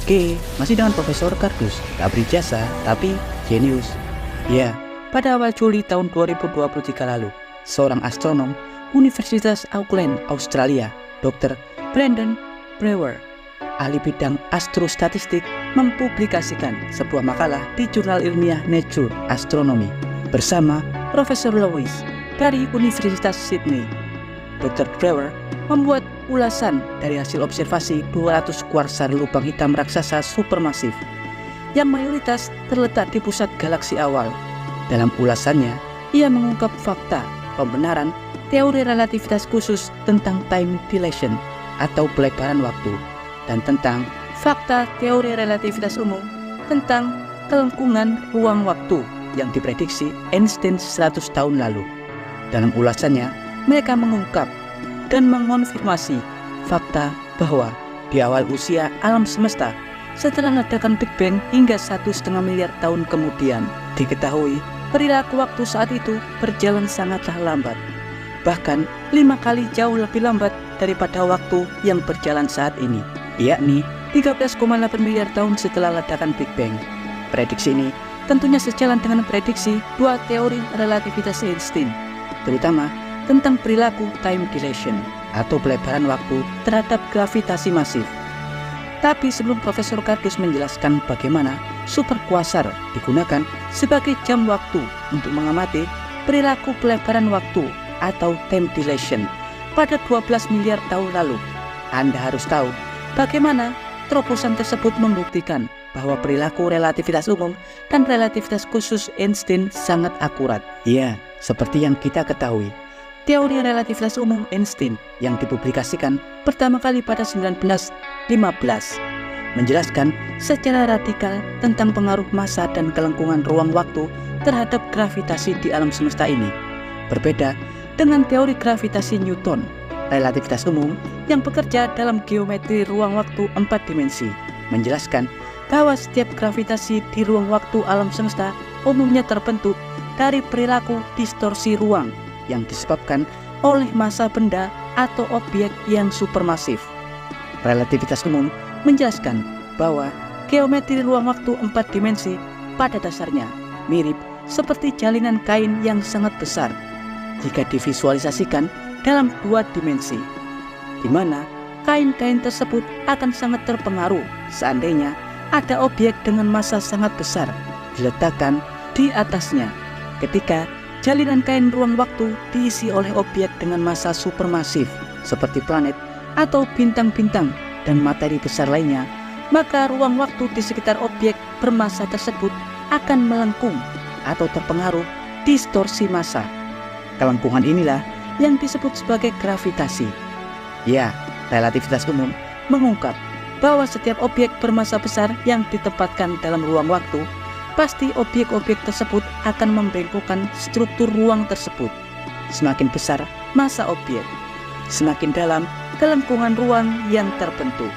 Oke, masih dengan Profesor Kardus, tak berjasa tapi jenius. Ya, pada awal Juli tahun 2023 lalu, seorang astronom Universitas Auckland, Australia, Dr. Brandon Brewer, ahli bidang astrostatistik, mempublikasikan sebuah makalah di jurnal ilmiah Nature Astronomy bersama Profesor Lewis dari Universitas Sydney. Dr. Brewer membuat ulasan dari hasil observasi 200 kuasar lubang hitam raksasa supermasif yang mayoritas terletak di pusat galaksi awal. Dalam ulasannya, ia mengungkap fakta pembenaran teori relativitas khusus tentang time dilation atau pelebaran waktu, dan tentang fakta teori relativitas umum tentang kelengkungan ruang waktu yang diprediksi Einstein 100 tahun lalu. Dalam ulasannya, mereka mengungkap dan mengonfirmasi fakta bahwa di awal usia alam semesta, setelah ledakan Big Bang hingga 1,5 miliar tahun kemudian, diketahui perilaku waktu saat itu berjalan sangatlah lambat, bahkan 5 kali jauh lebih lambat daripada waktu yang berjalan saat ini, yakni 13,8 miliar tahun setelah ledakan Big Bang. Prediksi ini tentunya sejalan dengan prediksi dua teori relativitas Einstein, terutama tentang perilaku time dilation atau pelebaran waktu terhadap gravitasi masif. Tapi sebelum Profesor Kardus menjelaskan bagaimana superkuasar digunakan sebagai jam waktu untuk mengamati perilaku pelebaran waktu atau time dilation pada 12 miliar tahun lalu, Anda harus tahu bagaimana terobosan tersebut membuktikan bahwa perilaku relativitas umum dan relativitas khusus Einstein sangat akurat. Ya, seperti yang kita ketahui, teori relativitas umum Einstein yang dipublikasikan pertama kali pada 1915 menjelaskan secara radikal tentang pengaruh massa dan kelengkungan ruang waktu terhadap gravitasi di alam semesta ini. Berbeda dengan teori gravitasi Newton, relativitas umum yang bekerja dalam geometri ruang waktu 4 dimensi, menjelaskan bahwa setiap gravitasi di ruang waktu alam semesta umumnya terbentuk dari perilaku distorsi ruang yang disebabkan oleh massa benda atau objek yang supermasif. Relativitas umum menjelaskan bahwa geometri ruang waktu 4 dimensi pada dasarnya mirip seperti jalinan kain yang sangat besar jika divisualisasikan dalam 2 dimensi, di mana kain-kain tersebut akan sangat terpengaruh seandainya ada objek dengan massa sangat besar diletakkan di atasnya. Ketika jalinan kain ruang waktu diisi oleh objek dengan massa supermasif seperti planet atau bintang-bintang dan materi besar lainnya, maka ruang waktu di sekitar objek bermassa tersebut akan melengkung atau terpengaruh distorsi massa. Kelengkungan inilah yang disebut sebagai gravitasi. Ya, relativitas umum mengungkap bahwa setiap objek bermassa besar yang ditempatkan dalam ruang waktu, pasti objek-objek tersebut akan membengkokkan struktur ruang tersebut. Semakin besar massa objek, semakin dalam kelengkungan ruang yang terbentuk.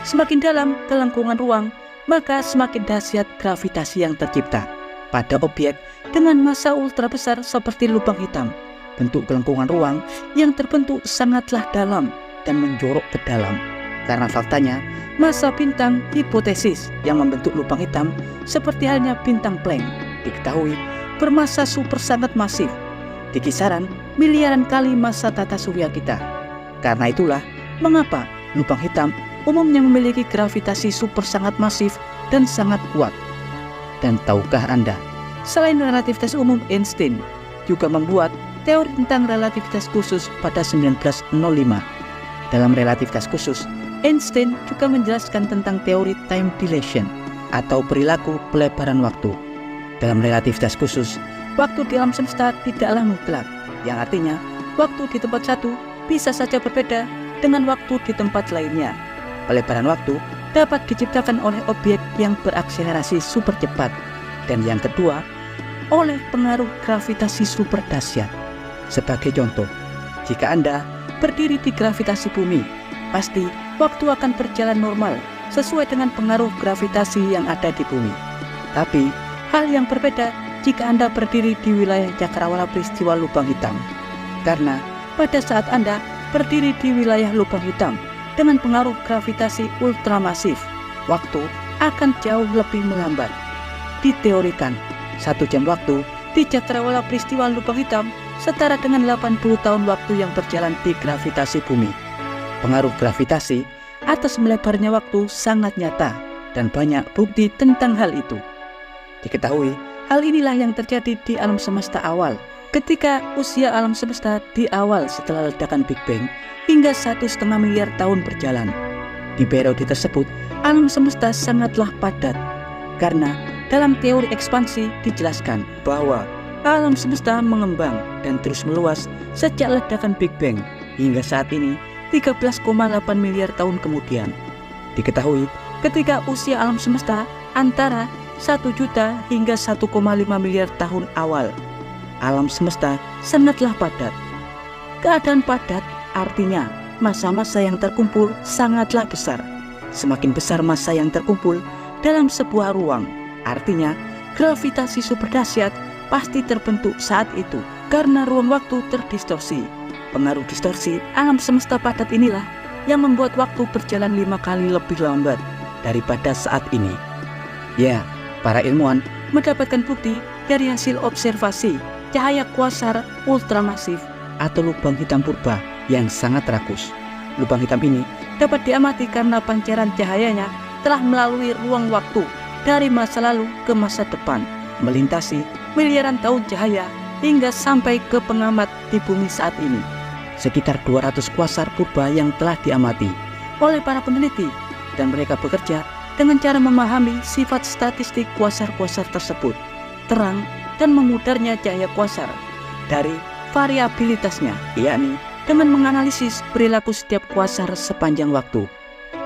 Semakin dalam kelengkungan ruang, maka semakin dahsyat gravitasi yang tercipta. Pada objek dengan massa ultra besar seperti lubang hitam, bentuk kelengkungan ruang yang terbentuk sangatlah dalam dan menjorok ke dalam. Karena faktanya, massa bintang hipotesis yang membentuk lubang hitam seperti halnya bintang Planck diketahui bermassa super sangat masif, di kisaran miliaran kali massa tata surya kita. Karena itulah mengapa lubang hitam umumnya memiliki gravitasi super sangat masif dan sangat kuat. Dan tahukah Anda, selain relativitas umum, Einstein juga membuat teori tentang relativitas khusus pada 1905. Dalam relativitas khusus, Einstein juga menjelaskan tentang teori time dilation atau perilaku pelebaran waktu. Dalam relativitas khusus, waktu di alam semesta tidaklah mutlak, yang artinya waktu di tempat satu bisa saja berbeda dengan waktu di tempat lainnya. Pelebaran waktu dapat diciptakan oleh objek yang berakselerasi super cepat, dan yang kedua, oleh pengaruh gravitasi super dahsyat. Sebagai contoh, jika Anda berdiri di gravitasi bumi, pasti waktu akan berjalan normal sesuai dengan pengaruh gravitasi yang ada di bumi. Tapi, hal yang berbeda jika Anda berdiri di wilayah cakrawala peristiwa lubang hitam. Karena pada saat Anda berdiri di wilayah lubang hitam dengan pengaruh gravitasi ultramasif, waktu akan jauh lebih melambat. Diteorikan, 1 jam waktu di cakrawala peristiwa lubang hitam setara dengan 80 tahun waktu yang berjalan di gravitasi bumi. Pengaruh gravitasi atas melebarnya waktu sangat nyata dan banyak bukti tentang hal itu. Diketahui, hal inilah yang terjadi di alam semesta awal. Ketika usia alam semesta di awal setelah ledakan Big Bang hingga 1,5 miliar tahun berjalan. Di periode tersebut, alam semesta sangatlah padat. Karena dalam teori ekspansi dijelaskan bahwa alam semesta mengembang dan terus meluas sejak ledakan Big Bang hingga saat ini 13,8 miliar tahun kemudian. Diketahui ketika usia alam semesta antara 1 juta hingga 1,5 miliar tahun awal. Alam semesta sangatlah padat. Keadaan padat artinya massa-massa yang terkumpul sangatlah besar. Semakin besar massa yang terkumpul dalam sebuah ruang, artinya gravitasi super dahsyat pasti terbentuk saat itu karena ruang waktu terdistorsi. Pengaruh distorsi alam semesta padat inilah yang membuat waktu berjalan 5 kali lebih lambat daripada saat ini. Ya, para ilmuwan mendapatkan bukti dari hasil observasi cahaya kuasar ultramasif atau lubang hitam purba yang sangat rakus. Lubang hitam ini dapat diamati karena pancaran cahayanya telah melalui ruang waktu dari masa lalu ke masa depan, melintasi miliaran tahun cahaya hingga sampai ke pengamat di bumi saat ini. Sekitar 200 kuasar purba yang telah diamati oleh para peneliti, dan mereka bekerja dengan cara memahami sifat statistik kuasar-kuasar tersebut, terang dan memudarnya cahaya kuasar dari variabilitasnya, yakni dengan menganalisis perilaku setiap kuasar sepanjang waktu.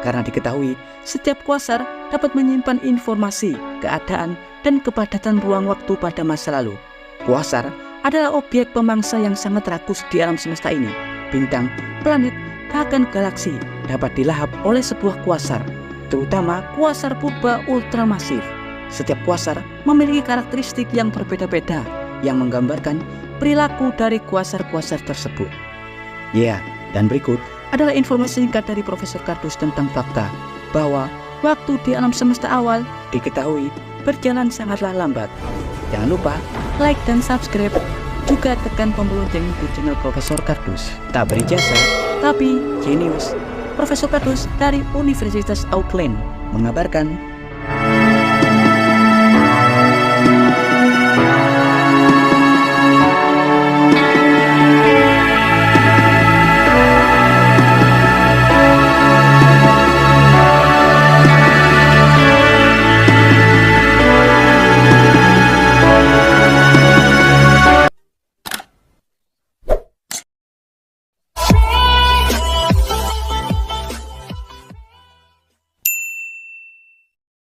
Karena diketahui setiap kuasar dapat menyimpan informasi, keadaan, dan kepadatan ruang waktu pada masa lalu. Kuasar adalah objek pemangsa yang sangat rakus di alam semesta ini. Bintang, planet, bahkan galaksi dapat dilahap oleh sebuah kuasar, terutama kuasar purba ultramasif. Setiap kuasar memiliki karakteristik yang berbeda-beda yang menggambarkan perilaku dari kuasar-kuasar tersebut. Ya, dan berikut adalah informasi singkat dari Profesor Kardus tentang fakta bahwa waktu di alam semesta awal diketahui berjalan sangatlah lambat. Jangan lupa like dan subscribe, juga tekan tombol lonceng di channel Profesor Kardus. Tak berijazah, tapi jenius. Profesor Kardus dari Universitas Auckland mengabarkan.